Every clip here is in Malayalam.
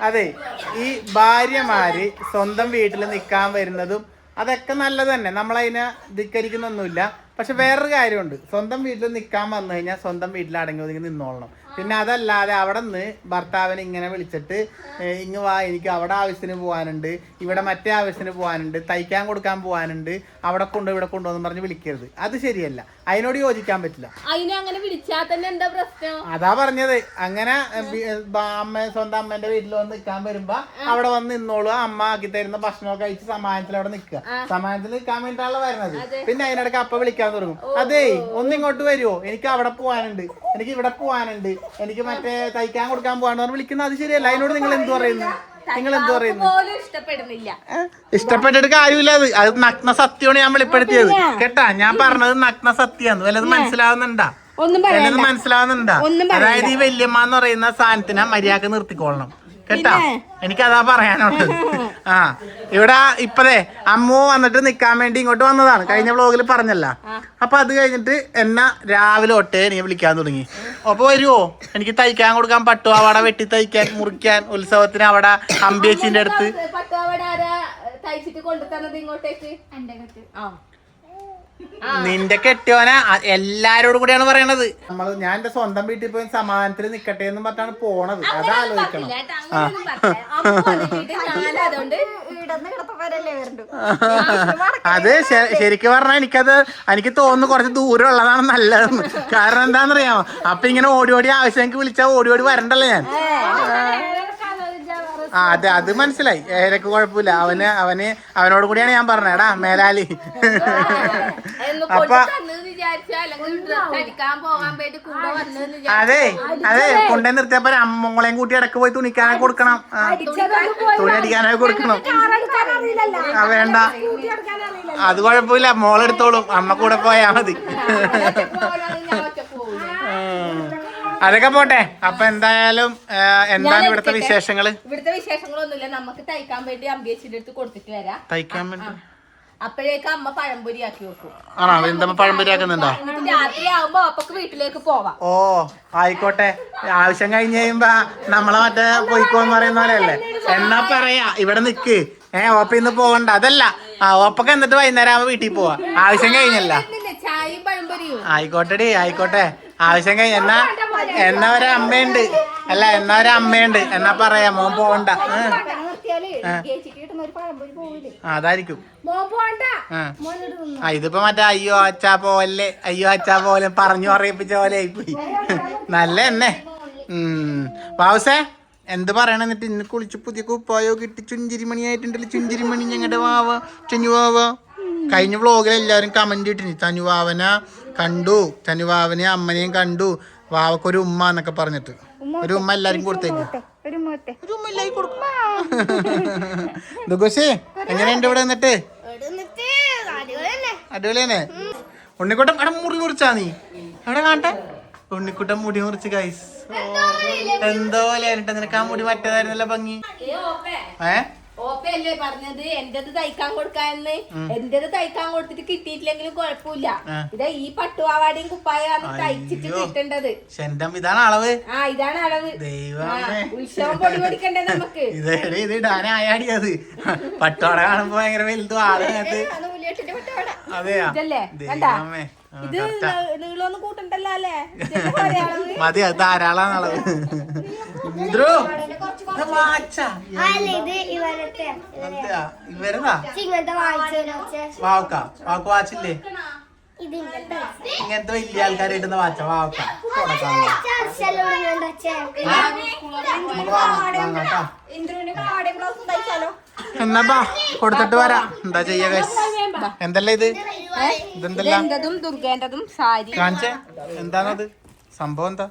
അതെ, ഈ ഭാര്യമാര് സ്വന്തം വീട്ടിൽ നിൽക്കാൻ വരുന്നതും അതൊക്കെ നല്ലത് തന്നെ, നമ്മളതിനെ ധിക്കരിക്കുന്നൊന്നുമില്ല. പക്ഷെ വേറൊരു കാര്യമുണ്ട്, സ്വന്തം വീട്ടിൽ നിൽക്കാൻ വന്നു കഴിഞ്ഞാൽ സ്വന്തം വീട്ടിൽ അടങ്ങി ഒതുങ്ങി നിന്നോളണം. പിന്നെ അതല്ലാതെ അവിടെ നിന്ന് ഭർത്താവിനെ ഇങ്ങനെ വിളിച്ചിട്ട് ഇങ്ങ് വാ, എനിക്ക് അവിടെ ആവശ്യത്തിന് പോകാനുണ്ട്, ഇവിടെ മറ്റേ ആവശ്യത്തിന് പോകാനുണ്ട്, തയ്ക്കാൻ കൊടുക്കാൻ പോകാനുണ്ട്, അവിടെ കൊണ്ടു ഇവിടെ കൊണ്ടുവന്ന് പറഞ്ഞ് വിളിക്കരുത്. അത് ശരിയല്ല, അതിനോട് യോജിക്കാൻ പറ്റില്ല. അങ്ങനെ വിളിച്ചാൽ തന്നെ എന്താ പ്രശ്നം? അതാ പറഞ്ഞത്. അങ്ങനെ സ്വന്തം അമ്മേന്റെ വീട്ടിൽ വന്ന് നിൽക്കാൻ വരുമ്പോ അവിടെ വന്ന് നിന്നോളൂ, അമ്മ ആക്കി തരുന്ന ഭക്ഷണമൊക്കെ കഴിച്ച് സമാധാനത്തിൽ അവിടെ നിൽക്കുക. സമാധാനത്തിൽ നിൽക്കാൻ വേണ്ടിയിട്ടാണല്ലോ വരുന്നത്. പിന്നെ അതിനിടയ്ക്ക് അപ്പ വിളിക്കാൻ തുടങ്ങും, അതേ ഒന്നിങ്ങോട്ട് വരുമോ, എനിക്ക് അവിടെ പോകാനുണ്ട്, എനിക്ക് ഇവിടെ പോകാനുണ്ട്, എനിക്ക് മറ്റേ തയ്ക്കാൻ കൊടുക്കാൻ പോകാന്ന് പറഞ്ഞ് വിളിക്കുന്നത്. അത് ശരിയല്ല. അതിനോട് നിങ്ങൾ എന്ത് പറയുന്നു? നിങ്ങൾ എന്ത് പറയുന്നു? ഇഷ്ടപ്പെട്ടിട്ട് കാര്യമില്ല. അത് നഗ്ന സത്യമാണ് ഞാൻ വെളിപ്പെടുത്തിയത് കേട്ടാ. ഞാൻ പറഞ്ഞത് നഗ്ന സത്യമാണ്. വല്ലത് മനസ്സിലാവുന്നുണ്ടാ? വല്ലത് മനസ്സിലാവുന്നുണ്ടാ? അതായത് ഈ വല്യമ്മ എന്ന് പറയുന്ന സാധനത്തിനെ മര്യാദക്ക് നിർത്തിക്കൊള്ളണം കേട്ടാ. എനിക്കതാ പറയാനുള്ളത്. ഇവിടെ ഇപ്പതേ അമ്മു വന്നിട്ട് നിക്കാൻ വേണ്ടി ഇങ്ങോട്ട് വന്നതാണ്, കഴിഞ്ഞ വ്ളോഗിൽ പറഞ്ഞല്ല. അപ്പൊ അത് കഴിഞ്ഞിട്ട് എന്നെ രാവിലെ തൊട്ടേ നീ വിളിക്കാൻ തുടങ്ങി. അപ്പൊ വരുവോ, എനിക്ക് തയ്ക്കാൻ കൊടുക്കാൻ പട്ടുപാവാട വെട്ടി തയ്ക്കാൻ മുറിക്കാൻ ഉത്സവത്തിന് അവിടെ അമ്പിയേച്ചിന്റെ അടുത്ത്. നിന്റെ കെട്ടിയോനെ എല്ലാരോടും കൂടിയാണ് പറയണത്. ഞാൻ എന്റെ സ്വന്തം വീട്ടിൽ പോയി സമാധാനത്തിൽ നിക്കട്ടെ എന്ന് പറഞ്ഞാണ് പോണത്. അതാലോചിക്കണം. അത് ശരിക്കും പറഞ്ഞാൽ എനിക്ക് തോന്നുന്നു കുറച്ച് ദൂരം ഉള്ളതാണ് നല്ലതെന്ന്. കാരണം എന്താണെന്നറിയാമോ, അപ്പൊ ഇങ്ങനെ ഓടി ഓടി ആവശ്യം എനിക്ക് വിളിച്ചാൽ ഓടി ഓടി വരണ്ടല്ലോ ഞാൻ. അതെ, അത് മനസ്സിലായി. ഏതൊക്കെ കുഴപ്പമില്ല. അവനോട് കൂടിയാണ് ഞാൻ പറഞ്ഞേടാ മേലാലി. അപ്പൊ അതെ കൊണ്ടേ നിർത്തിയപ്പോ അമ്മങ്ങളെയും കൂട്ടി ഇടക്ക് പോയി തുണിക്കാനൊക്കെ കൊടുക്കണം, തുണി അടിക്കാനൊക്കെ കൊടുക്കണം. വേണ്ട, അത് കുഴപ്പമില്ല, മോളെടുത്തോളും, അമ്മ കൂടെ പോയാ മതി. അതൊക്കെ പോട്ടെ. അപ്പൊ എന്തായാലും എന്താണ് ഇവിടുത്തെ വിശേഷങ്ങള്? ഇവിടുത്തെ വിശേഷങ്ങളൊന്നുമില്ല. നമുക്ക് തയ്ക്കാൻ വേണ്ടി അമ്പിയേച്ചിന്റെ അടുത്ത് കൊടുത്തിട്ട് വരാം. തയ്ക്കാൻ വേണ്ടി അപ്പോഴേക്ക് അമ്മ പഴംപൊരി ആക്കി വെക്കും. ആണോ? എന്താ പഴംപൊരി ആക്കുന്നുണ്ടോ? രാത്രി ആവുമ്പോ അപ്പൊക്ക് വീട്ടിലേക്ക് പോവാം. ഓ ആയിക്കോട്ടെ. ആവശ്യം കഴിഞ്ഞ് കഴിയുമ്പോ നമ്മളെ മറ്റേ പോയിക്കോന്ന് പറയുന്ന പോലെയല്ലേ. എന്നാ പറയാ, ഇവിടെ നിക്ക്, ഓപ്പ ഇന്ന് പോകണ്ട. അതല്ല, ഓപ്പൊക്കെ എന്നിട്ട് വൈകുന്നേരം ആവുമ്പോ വീട്ടിൽ പോവാ. ആവശ്യം കഴിഞ്ഞല്ല. ചായയും പഴംപൊരിയും ആയിക്കോട്ടെടി, ആയിക്കോട്ടെ. ആവശ്യം കഴിഞ്ഞ എന്നാ ഒരമ്മയുണ്ട്, അല്ല എന്നാ ഒരമ്മയുണ്ട്, എന്നാ പറയാ മോൻ പോവണ്ട. അതായിരിക്കും. ഇതിപ്പോ മറ്റേ അയ്യോ അച്ഛാ പോലെ, അയ്യോ അച്ഛാ പോലെ പറഞ്ഞു പറയിപ്പിച്ച പോലെ ആയിപ്പോയി. നല്ല എന്നെ. വാവസേ എന്ത് പറയണ? എന്നിട്ട് ഇന്ന് കുളിച്ച് പുതിയ കുപ്പായോ കിട്ടി ചുഞ്ചിരിമണി ആയിട്ടുണ്ടല്ലോ. ചുഞ്ചിരിമണി ഞങ്ങളുടെ വാവ, ചുഞ്ഞുവാവ. കഴിഞ്ഞ വ്ളോഗിൽ എല്ലാവരും കമന്റ് ഇട്ടിന്, തനുവാവനെ കണ്ടു, തനുവാവനെ അമ്മനെയും കണ്ടു, വാവക്കൊരു ഉമ്മ എന്നൊക്കെ പറഞ്ഞിട്ട്. ഒരു ഉമ്മ എല്ലാരും കൊടുത്തേക്കും. ദുഗോശേ എങ്ങനെയുണ്ട് ഇവിടെ എന്നിട്ട്? അടിപൊളി തന്നെ. ഉണ്ണിക്കുട്ടൻ അവിടെ മുറി മുറിച്ചാ നീ അവിടെ കാണട്ടെ. ഉണ്ണിക്കുട്ടൻ മുടി മുറിച്ച് ഗൈസ്. എന്തോ പോലെ നിനക്ക് ആ മുടി മറ്റേതായിരുന്നല്ലോ ഭംഗി. ഓപ്പയല്ലേ പറഞ്ഞത് എന്റേത് തയ്ക്കാൻ കൊടുക്കാന്ന്. എന്റേത് തയ്ക്കാൻ കൊടുത്തിട്ട് കിട്ടിയിട്ടില്ലെങ്കിലും കുഴപ്പമില്ല. ഇതാ ഈ പട്ടുപാവാടയും കുപ്പായാണ് തയ്ച്ചിട്ട് കിട്ടേണ്ടത്. ഇതാണ് അളവ്. ഇതാണ് അളവ്. ഉത്സവം പൊടി പൊടിക്കണ്ടേ നമുക്ക്. ഇത് ഇടാനായാടിയത് പട്ടുപാട കാണുമ്പോ ഭയങ്കര വലുതും ആളത്. അതെയാ? ഇത് നീളൊന്നും കൂട്ടണ്ടല്ലോ അല്ലേ? മതി, അത് ധാരാളം അളവ്. ഇവരതാ വാക്ക് വാച്ചില്ലേ? ഇങ്ങനത്തെ വലിയ ആൾക്കാരായിട്ടുന്ന വാച്ച വാക്ക. എന്നാ കൊടുത്തിട്ട് വരാം. എന്താ ചെയ്യാ? എന്തല്ല ഇത്? ദുർഗേന്റതും സാരി കാണിച്ചേ. എന്താണത് സംഭവം? എന്താ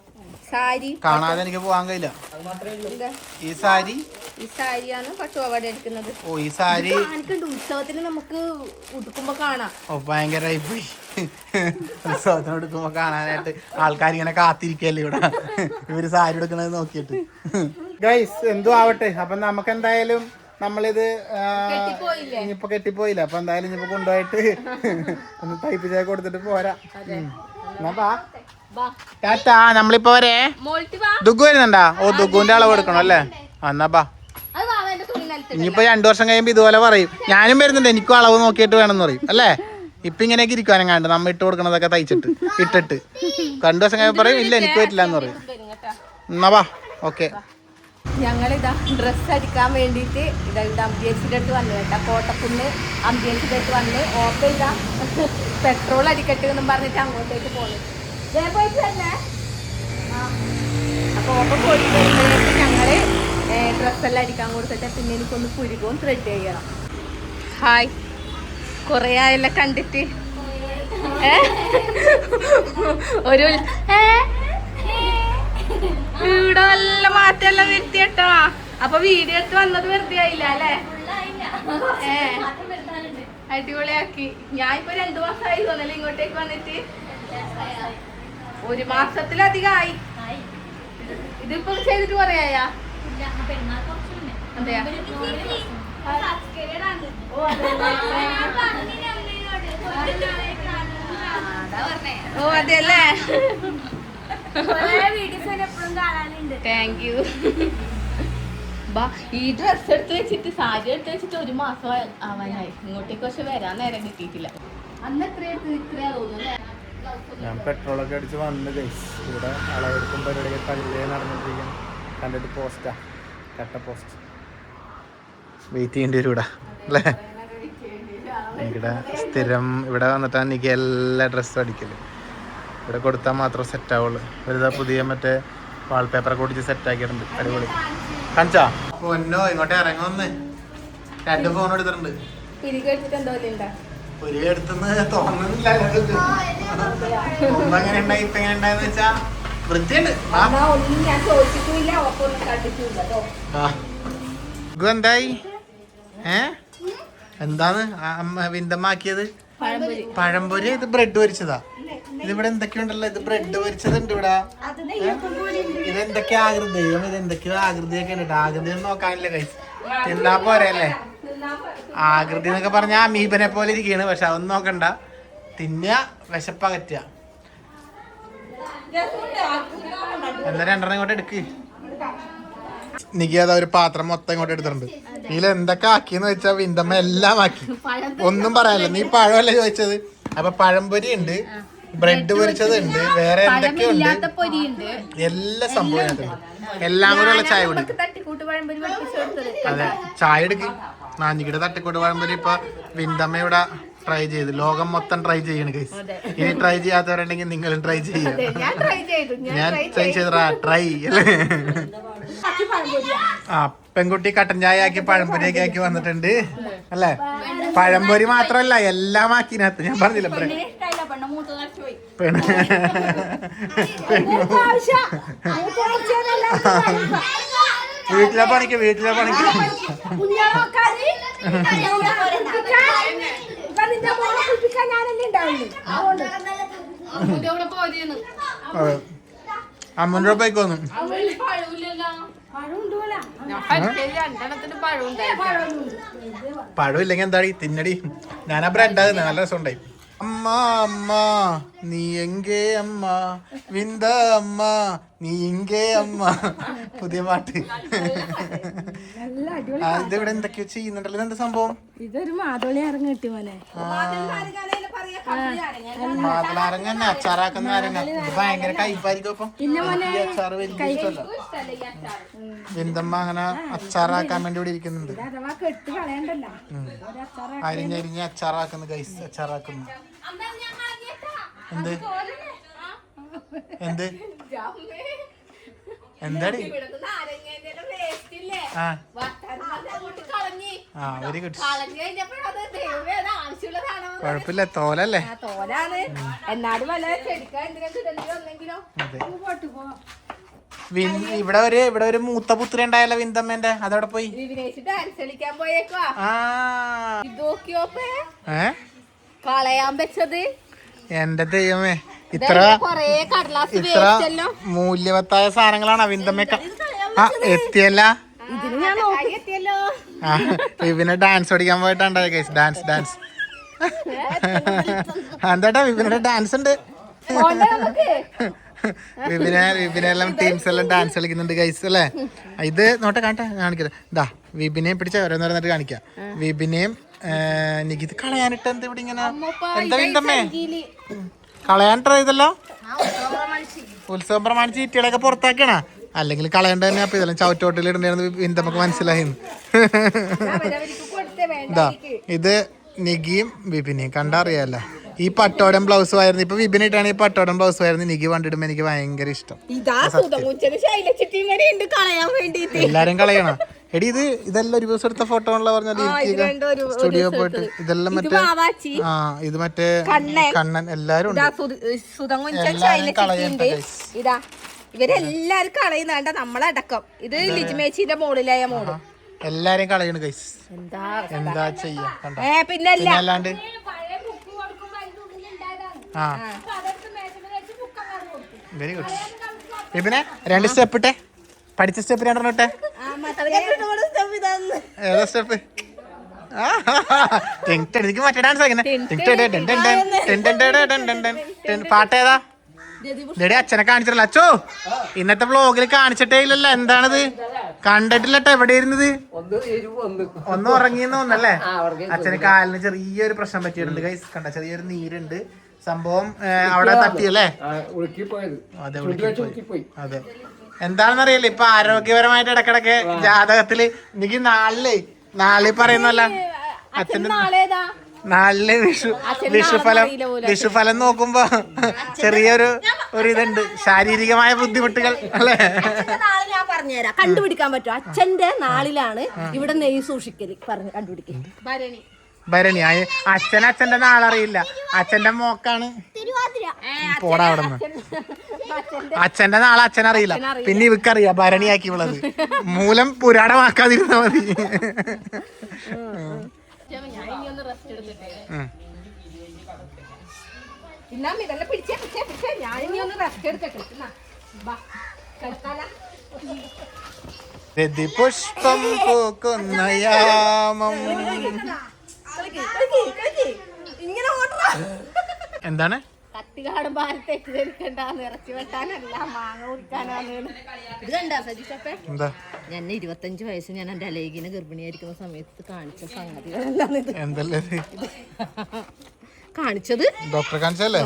സാരി കാണാതെ എനിക്ക് പോവാൻ കഴിയില്ല. ഈ സാരിയാണ് പട്ടുപാവാട എടുക്കുന്നത്. ഓ ഈ സാരി ഉത്സവത്തിന് നമുക്ക് ഉടുക്കുമ്പോ കാണാം. ഓ ഭയങ്കരമായി പോയി. ഉത്സവത്തിന് എടുക്കുമ്പോ കാണാനായിട്ട് ആൾക്കാർ ഇങ്ങനെ കാത്തിരിക്കല്ലേ ഇവിടെ, ഇവര് സാരി എടുക്കണത് നോക്കിയിട്ട്. ഗൈസ് എന്തോ ആവട്ടെ. അപ്പൊ നമുക്ക് എന്തായാലും നമ്മളിത് ഇനിയിപ്പോ കെട്ടിപ്പോയില്ല. അപ്പൊ എന്തായാലും ഇനിയിപ്പോ കൊണ്ടുപോയിട്ട് ഒന്ന് തയ്പ്പിച്ചാൽ കൊടുത്തിട്ട് പോരാ. ടാറ്റാ. നമ്മളിപ്പോ വരെ ദുഗു വരുന്നുണ്ടാ? ഓ ദുഗുവിന്റെ അളവ് എടുക്കണം അല്ലേ? എന്നാ ബാ. അത് വാവന്റെ തുണി നിലത്തിട്ട് ഇനിയിപ്പോ 2 വർഷം കഴിയുമ്പോ ഇതുപോലെ പറയും, ഞാനും വരുന്നുണ്ട് എനിക്കും അളവ് നോക്കിയിട്ട് വേണമെന്ന് പറയും അല്ലേ. ഇപ്പൊ ഇങ്ങനെയൊക്കെ ഇരിക്കുവാനും കണ്ട് നമ്മ ഇട്ട് കൊടുക്കണതൊക്കെ തയ്ച്ചിട്ട് ഇട്ടിട്ട് 2 വർഷം കഴിയുമ്പോ പറയും ഇല്ല എനിക്ക് പറ്റില്ല എന്ന് പറയും. എന്നാ ബാ. ഓക്കെ, ഞങ്ങളിതാ ഡ്രസ്സ് അടിക്കാൻ വേണ്ടിയിട്ട് ഇതാ ഇവിടെ അമ്പിയേച്ചിൻ്റെ അടുത്ത് വന്നു കേട്ടോ. കോട്ടക്കുന്ന് അമ്പിയേച്ചിൻ്റെ അടുത്ത് വന്ന് ഓപ്പ ഇതാ പെട്രോൾ അടിക്കട്ടെ എന്നും പറഞ്ഞിട്ട് അങ്ങോട്ടേക്ക് പോകുന്നു. ഇതേ പോയിട്ട് തന്നെ അപ്പോൾ ഓപ്പ പോയിട്ട് വരുമ്പോഴേക്ക് ഞങ്ങൾ ഡ്രസ്സെല്ലാം അടിക്കാൻ കൊടുത്തിട്ട് പിന്നെ എനിക്കൊന്ന് പുരുകവും ത്രെഡ് ചെയ്യണം. ഹായ്, കുറേ ആയല്ല കണ്ടിട്ട്. ഒരു ഇവിടെ നല്ല മാറ്റെല്ലാം വരുത്തി കേട്ടോ. അപ്പൊ വീഡിയോ എടുത്ത് വന്നത് വെറുതെ ആയില്ല അല്ലേ? അടിപൊളിയാക്കി. ഞാൻ ഇപ്പൊ 2 മാസമായി തോന്നല്ലേ ഇങ്ങോട്ടേക്ക് വന്നിട്ട്. 1 മാസത്തിലധികമായി. ഇതിപ്പോ ചെയ്തിട്ട് പറയാ അതെയാ? ഓ അതെല്ലേ, താങ്ക് യു. ഈ ഡ്രസ് എടുത്ത് വെച്ചിട്ട് സാരി എടുത്ത് വെച്ചിട്ട് 1 മാസം ആവാനായി. ഇങ്ങോട്ടേക്ക് പക്ഷെ വരാൻ നേരം കിട്ടിയിട്ടില്ല. അന്ന് ഇത്രയാ തോന്നുന്നു. ഞാൻ പെട്രോളൊക്കെ അടിച്ച് വന്ന് ഇവിടെ അളവെടുക്കും പരിപാടിയൊക്കെ പള്ളിയെ നടന്നിട്ടിരിക്കും. കണ്ടിട്ട് പോസ്റ്റാ, കട്ട പോസ്റ്റ് വെയിറ്റ് ചെയ്യേണ്ടി വരും ഇവിടെ അല്ലേ. ഇവിടെ സ്ഥിരം ഇവിടെ വന്നിട്ടാണ് എനിക്ക് എല്ലാ ഡ്രസ്സും അടിക്കല്. ഇവിടെ കൊടുത്താൽ മാത്രം സെറ്റ് ആവുള്ളൂ. ഒരു പുതിയ മറ്റേ വാൾപേപ്പറൊക്കെ ഒടിച്ച് സെറ്റ് ആക്കിയിട്ടുണ്ട്. അടിപൊളി. കാണിച്ചാ പൊന്നോ ഇങ്ങോട്ട് ഇറങ്ങുന്ന്. 2 ഫോൺ എടുത്തിട്ടുണ്ട്. ഒരു എടുത്തെന്ന് തോന്നുന്നില്ല. എങ്ങനെ ഉണ്ടായി ഇപ്പൊ എങ്ങനെ ഉണ്ടായെന്ന് വെച്ചാ വൃത്തിയുണ്ട്. എന്തായി? എന്താണ് വിന്തമാക്കിയത്? പഴംപൊരി. ഇത് ബ്രെഡ് പൊരിച്ചതാ. ഇതിവിടെ എന്തൊക്കെയുണ്ടല്ലോ. ഇത് ബ്രെഡ് പൊരിച്ചതുണ്ട് ഇവിടെ. ഇതെന്തൊക്കെയാ ആകൃതി? ഇതെന്തൊക്കെയോ ആകൃതിയൊക്കെ ഉണ്ട്. ആകൃതി ഒന്നും നോക്കാനില്ല കൈ. തിന്നാ പോരല്ലേ. ആകൃതി എന്നൊക്കെ പറഞ്ഞാൽ അമീബനെ പോലെ ഇരിക്കുകയാണ്. പക്ഷെ അതൊന്നും നോക്കണ്ട. തിന്നുക, വിശപ്പകറ്റുക. എന്താ 2 ഇങ്ങോട്ട് എടുക്ക്. എനിക്ക് അതാ ഒരു പാത്രം മൊത്തം ഇങ്ങോട്ട് എടുത്തിട്ടുണ്ട്. ഇതിൽ എന്തൊക്കെ ആക്കിയെന്ന് വെച്ചാ വിന്തമ്മ എല്ലാം ആക്കി. ഒന്നും പറയാനില്ല. നീ പഴമല്ല ചോദിച്ചത്. അപ്പൊ പഴംപൊരി ഉണ്ട്, ബ്രെഡ് പൊരിച്ചത് ഉണ്ട്, വേറെ എന്തൊക്കെയുണ്ട്, എല്ലാ സംഭവം എല്ലാം കൂടെ ഉള്ള ചായ കുടി. അതെ, ചായ എടുക്ക്. നാഞ്ഞിക്കിടെ തട്ടിക്കൂട്ട് പഴംപൊരി ഇപ്പൊ വിന്തമ്മ ഇവിടെ ട്രൈ ചെയ്ത് ലോകം മൊത്തം ട്രൈ ചെയ്യണ് ഗൈസ്. ഇനി ട്രൈ ചെയ്യാത്തവരുണ്ടെങ്കിൽ നിങ്ങളും ട്രൈ ചെയ്യാം. ഞാൻ ട്രൈ ചെയ്ത ട്രൈ അല്ലേ. ആ പെൺകുട്ടി കട്ടൻ ചായ ആക്കി പഴംപൊരിയൊക്കെ ആക്കി വന്നിട്ടുണ്ട് അല്ലേ. പഴംപൊരി മാത്രമല്ല എല്ലാം ആക്കിനകത്ത്. ഞാൻ പറഞ്ഞില്ല വീട്ടിലെ പണിക്ക് അമ്മൂന്റെ രൂപയ്ക്ക് വന്നു. പഴമില്ലെങ്കിൽ എന്താടി തിന്നടി. ഞാനാ ബ്രെഡ് നല്ല രസമുണ്ടായി. അമ്മ അമ്മ നീ എങ്കേ അമ്മ വിന്ദ അമ്മ നീ ഇങ്കേ അമ്മ. പുതിയ പാട്ട്. ഇതിവിടെ എന്തൊക്കെയോ ചെയ്യുന്നുണ്ടല്ലോ. എന്താ സംഭവം? ഇതൊരു മാതളി അരങ്ങ കിട്ടി മോനെ. മാതളാരങ്ങ തന്നെ അച്ചാറാക്കുന്ന അരങ്ങ. ഭയങ്കര കയ്പായിരിക്കും. അപ്പം അച്ചാറ് വലിയ ഇഷ്ടമല്ല. വിന്തമ്മ അങ്ങനെ അച്ചാറാക്കാൻ വേണ്ടി ഇവിടെ ഇരിക്കുന്നുണ്ട്. അരിഞ്ഞരിഞ്ഞ് അച്ചാറാക്കുന്നു ഗൈസ്. അച്ചാറാക്കുന്നു. എന്ത് എന്ത് എന്താടി? Very good. കുഴപ്പമില്ല, തോലല്ലേ. ഇവിടെ ഒരു മൂത്ത പുത്രി ഉണ്ടായല്ലോ വിന്തമ്മേന്റെ. അതവിടെ പോയി. കളയാൻ വെച്ചത് എന്റെ ദൈവമേ. ഇത്ര മൂല്യവത്തായ സാധനങ്ങളാണ് വിന്തമ്മ എത്തിയല്ല. വിപിനെ ഡാൻസ് പഠിക്കാൻ പോയിട്ടുണ്ടായ കേസ്. ഡാൻസ് എന്താട്ടാ വിപിനുടെ ഡാൻസ് ഉണ്ട്. വിപിനെ എല്ലാം ടീംസ് എല്ലാം ഡാൻസ് കളിക്കുന്നുണ്ട് ഗൈസ് അല്ലേ. ഇത് നോട്ടെ കാണിക്കാം. ഇതാ വിപിനെ പിടിച്ച ഓരോന്നോരോന്നിട്ട് കാണിക്കാം. വിപിനെയും നികിത് കളയാനിട്ട് എന്താ ഇവിടെ ഇങ്ങനെ എന്താ വീണ്ടമ്മേ കളയാനിട്ടോ ഇതല്ലോ? ഉത്സവം പ്രമാണിച്ച് ചീറ്റികളൊക്കെ പുറത്താക്കണ, അല്ലെങ്കിൽ കളയണ്ട തന്നെ. അപ്പൊ ഇതെല്ലാം ചവിറ്റോട്ടിൽ ഇടണ്ടായിരുന്നു നമുക്ക് മനസ്സിലായിരുന്നു. ഇതാ ഇത് നികിയും വിപിനെയും കണ്ടറിയാല്ല. ഈ പട്ടോടൻ ബ്ലൗസ് ആയിരുന്നു. ഇപ്പൊ വിപിനിട്ടാണ് ഈ പട്ടോടൻ ബ്ലൗസ് ആയിരുന്നു. നികി കണ്ടിടുമ്പോ എനിക്ക് ഭയങ്കര ഇഷ്ടം. എല്ലാരും കളയണം. എടി ഇതെല്ലാം ഒരു ദിവസം എടുത്ത ഫോട്ടോ ആണല്ലോ പറഞ്ഞത്. സ്റ്റുഡിയോ പോയിട്ട് ഇതെല്ലാം മറ്റേ ഇത് മറ്റേ കണ്ണൻ എല്ലാരും ഇവരെല്ലാരും കളയുന്നുണ്ട നമ്മളടക്കം. ഇത് ലിജിമേച്ചിന്റെ മോളിലായ മോള് എല്ലാരും കളയണ് ഗൈസ്. എന്താ ചെയ്യാ പിന്നല്ല അല്ലാണ്ട് വെരി ഗുഡ്. വിപിനെ 2 സ്റ്റെപ്പ് ഇട്ടെ, പഠിച്ച സ്റ്റെപ്പ് 2 ഇട്ടെ. ഏതാ സ്റ്റെപ്പ്? എനിക്ക് മറ്റേ ഡാൻസ് പാട്ടേതാ? ഇതേ അച്ഛനെ കാണിച്ചിട്ടില്ല. അച്ഛോ ഇന്നത്തെ വ്ളോഗിൽ കാണിച്ചിട്ടേ ഇല്ലല്ലോ. എന്താണിത്? കണ്ടിട്ടില്ലട്ടോ. എവിടെ ഇരുന്നത്? ഒന്ന് ഉറങ്ങിയെന്ന് തോന്നല്ലേ? അച്ഛന് കാലിന് ചെറിയൊരു പ്രശ്നം പറ്റിയിട്ടുണ്ട് ഗൈസ്. കണ്ട ചെറിയൊരു നീരുണ്ട്. സംഭവം അവിടെ തട്ടിയല്ലേ? അതെ. എന്താണെന്നറിയില്ല. ഇപ്പൊ ആരോഗ്യപരമായിട്ട് ഇടക്കിടക്ക് ജാതകത്തില് എനിക്ക് നാളെ പറയുന്നല്ല അച്ഛന്റെ നാളില് വിഷുഫലം നോക്കുമ്പോ ചെറിയൊരു ഇതുണ്ട്, ശാരീരികമായ ബുദ്ധിമുട്ടുകൾ അല്ലേ? ഞാൻ പറഞ്ഞുതരാം, കണ്ടുപിടിക്കാൻ പറ്റും. അച്ഛന്റെ നാളിലാണ് ഇവിടെ നെയ്യ് സൂക്ഷിക്കല്. പറഞ്ഞു കണ്ടുപിടിക്കും. ഭരണി. അച്ഛന്റെ നാളറിയില്ല. അച്ഛന്റെ മോക്കാണ്. പോടാ അവിടെ നിന്ന്. അച്ഛന്റെ നാളെ അച്ഛനറിയില്ല. പിന്നെ ഇവക്കറിയാം ഭരണിയാക്കി ഉള്ളത്. മൂലം പുരാടമാക്കാതിരുന്നാ മതി. പുഷ്പം പൂക്കുന്ന യാമം. എന്താണ്? കത്തികാട് ഭാരത്തേക്ക് ധരിക്കണ്ടെന്ന് ഇറച്ചി വെട്ടാനല്ല, മാങ്ങ കുടിക്കാനാണ്. ഇത് കണ്ടാ സജീഷപ്പേ? ഞാൻ 25 വയസ്സ് ഞാൻ എന്റെ അലേഖിനെ ഗർഭിണിയായിരിക്കുന്ന സമയത്ത് കാണിച്ച സംഗതികളെന്താണ് കാണിച്ചത്? ഡോക്ടറെ കാണിച്ചല്ലേ?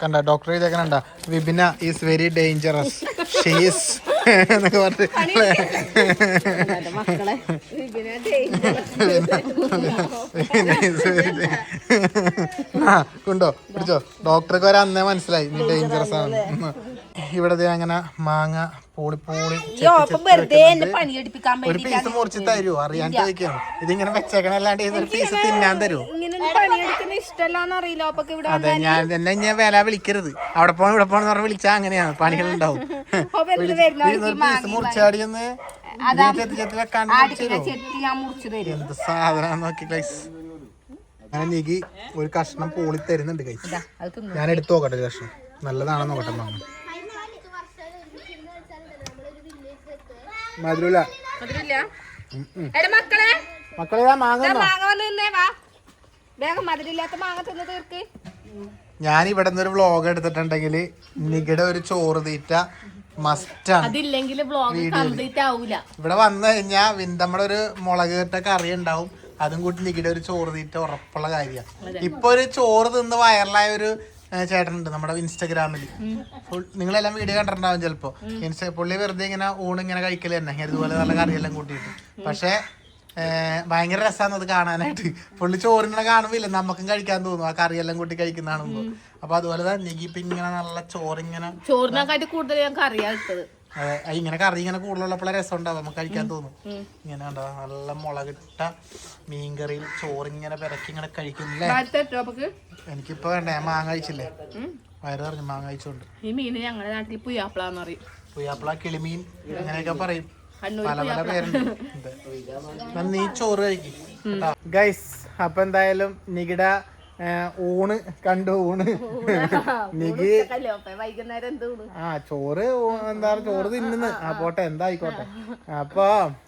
കണ്ട ഡോക്ടർ ഇതേക്കണ്ട, Vipina is very dangerous, she's എന്നൊക്കെ പറഞ്ഞു. മക്കളെ കൊണ്ടോ പിടിച്ചോ. ഡോക്ടർക്ക് വരെ അന്നേ മനസ്സിലായി നീ ഡേഞ്ചറസ് ആണ്. ഇവിടെ അങ്ങനെ മാങ്ങ പൂളി ഒരു പീസ് മുറിച്ച് തരുമോ അറിയാൻ ചോദിക്കാണ്. ഇതിങ്ങനെ വെച്ചേക്കണല്ലാണ്ട് ഇതൊരു പീസ് തിന്നാൻ തരുമോ? അതെ, ഞാൻ തന്നെ ഞാൻ വില വിളിക്കരുത്. അവിടെ പോകണം ഇവിടെ പോകണം പറഞ്ഞ് വിളിച്ചാൽ അങ്ങനെയാണ് പണികൾ ഉണ്ടാവും. പീസ് മുറിച്ചാടിയൊന്ന് എന്ത് സാധനം നോക്കി ഗൈസ്. അങ്ങനെ നീക്കി ഒരു കഷ്ണം പൂളി തരുന്നുണ്ട് ഗൈസ്. ഞാൻ എടുത്തു നോക്കട്ടെ കഷ്ണം നല്ലതാണെന്ന് നോക്കട്ടെ. മാങ്ങ മധുരല്ല മക്കളെ ഞാൻ ഇവിടെ നിന്ന് ഒരു വ്ളോഗ് എടുത്തിട്ടുണ്ടെങ്കിൽ നികടെ ഒരു ചോറ് തീറ്റ മസ്റ്റാണ്. ഇവിടെ വന്നു കഴിഞ്ഞാ നമ്മുടെ ഒരു മുളക് കെട്ട കറി ഉണ്ടാവും. അതും കൂട്ടി നികടെ ഒരു ചോറ് തീറ്റ ഉറപ്പുള്ള കാര്യമാണ്. ഇപ്പൊ ഒരു ചോറ് തിന്ന് വൈറലായ ഒരു ചേട്ടനുണ്ട് നമ്മുടെ ഇൻസ്റ്റാഗ്രാമിൽ. നിങ്ങളെല്ലാം വീഡിയോ കണ്ടിട്ടുണ്ടാവും ചിലപ്പോ. പുള്ളി വെറുതെ ഇങ്ങനെ ഊണിങ്ങനെ കഴിക്കല് തന്നെ അതുപോലെ നല്ല കറിയെല്ലാം കൂട്ടിയിട്ട്. പക്ഷെ ഭയങ്കര രസമാണ് അത് കാണാനായിട്ട്. പുള്ളി ചോറിനെ കാണുമ്പില്ല നമുക്കും കഴിക്കാൻ തോന്നും ആ കറിയെല്ലാം കൂട്ടി കഴിക്കുന്ന കാണുമ്പോ. അപ്പൊ അതുപോലെ തന്നെ ഇപ്പൊ ഇങ്ങനെ നല്ല ചോറിങ്ങനെ ചോറിനെക്കാട്ടി കൂടുതൽ ഞാൻ കറിയാ ഇട്ടത്. അതെ, ഇങ്ങനെ കറി ഇങ്ങനെ കൂടുതലുള്ളപ്പോഴേ രസം ഉണ്ടാവും, നമുക്ക് കഴിക്കാൻ തോന്നും. ഇങ്ങനെ ഉണ്ടാവും നല്ല മുളകിട്ട മീൻകറിയിൽ ചോറിങ്ങനെ പിറക്കി ഇങ്ങനെ കഴിക്കുന്നില്ലേ. എനിക്കിപ്പോ വേണ്ട, ഞാൻ മാങ്ങ കഴിച്ചില്ലേ, വയറ് പറഞ്ഞു മാങ്ങ കഴിച്ചോണ്ട്. ഈ മീന് ഞങ്ങളുടെ നാട്ടിൽ പുയ്യാപ്പിളാന്ന് പറയും. പുയ്യാപ്പിള, കിളിമീൻ അങ്ങനെയൊക്കെ പറയും, പല പല പേരുണ്ട്. നീ ചോറ് കഴിക്കും ഗൈസ്. അപ്പൊ എന്തായാലും നികിട ഊണ് കണ്ടു. നികി ചോറ് എന്താ ചോറ് തിന്നുന്നു. ആ പോട്ടെ, എന്തായിക്കോട്ടെ. അപ്പൊ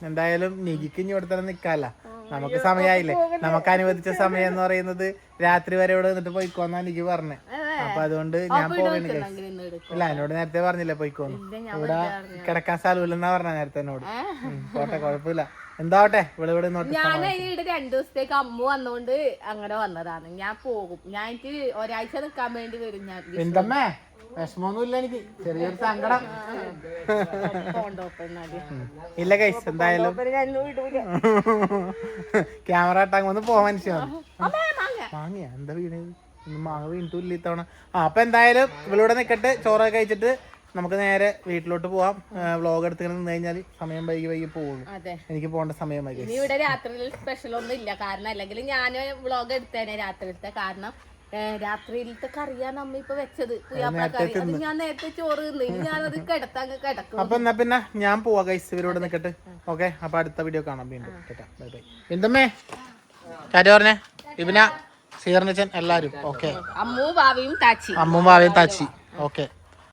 എന്തായാലും നികിക്ക് ഇനി ഇവിടെ തന്നെ നിക്കാല്ല. നമുക്ക് സമയമായില്ലേ, നമുക്ക് അനുവദിച്ച സമയം എന്ന് പറയുന്നത് രാത്രി വരെ ഇവിടെ നിന്നിട്ട് പോയിക്കോന്നാ എനിക്ക് പറഞ്ഞേ. അപ്പൊ അതുകൊണ്ട് ഞാൻ പോകണ ഇല്ല എന്നോട് നേരത്തെ പറഞ്ഞില്ലേ പോയിക്കോന്ന്. ഇവിടെ കിടക്കാൻ സ്ഥലമില്ലെന്നാ പറഞ്ഞ നേരത്തെ എന്നോട്. പോട്ടെ കുഴപ്പമില്ല, എന്താവട്ടെ ഇവിടെ ഇവിടെ ഞാൻ ഇവിടെ 2 ദിവസത്തേക്ക് അമ്മ വന്നോണ്ട് അങ്ങനെ വന്നതാണ്. ഞാൻ പോകും, ഞാൻ എനിക്ക് ഒരാഴ്ച നിക്കാൻ വേണ്ടി വരും. ഞാൻ എന്തമ്മേ വിഷമൊന്നുമില്ല, എനിക്ക് ചെറിയൊരു സങ്കടം ഇല്ല ഗൈസ്. എന്തായാലും ക്യാമറ ഇട്ടാകുമ്പോ പോവാൻ മനുഷ്യമാണ്. മാങ്ങ എന്താ വീണ്? മാങ്ങ വീണിട്ടില്ല ഇത്തവണ. അപ്പൊ എന്തായാലും ഇവളിവിടെ നിക്കട്ടെ, ചോറൊക്കെ കഴിച്ചിട്ട് നമുക്ക് നേരെ വീട്ടിലോട്ട് പോവാം. വ്ളോഗ് എടുത്തിങ്ങനെ നിന്ന് കഴിഞ്ഞാൽ സമയം വൈകി പോകുള്ളൂ. എനിക്ക് പോകേണ്ട സമയം വൈകി. ഇവിടെ രാത്രിയിൽ സ്പെഷ്യൽ ഒന്നും ഇല്ല, കാരണം അല്ലെങ്കിൽ ഞാൻ വ്ളോഗ് എടുത്തേനെ രാത്രിയിലത്തെ. കാരണം രാത്രിയിലത്തെ കറിയാണ് അമ്മ ഇപ്പൊ വെച്ചത്, പുയ്യാപ്പളക്കറി. അത് ഞാൻ നേരത്തെ ചോറ് തിന്നു, ഞാനത് കിടക്കും. അപ്പൊ എന്നാ പിന്നെ ഞാൻ പോവാ ഗൈസ്, ഇവരോട് നിക്കട്ടെ. ഓക്കെ, അപ്പൊ അടുത്ത വീഡിയോ കാണാം വീണ്ടും. Bye bye. എന്തമ്മേ കാര്യം പറഞ്ഞേ? ഇവന സീർണച്ചൻ എല്ലാരും ഓക്കെ. അമ്മു ഭാവിയും താച്ചി. അമ്മും ഭാവിയും താച്ചി ഓക്കെ.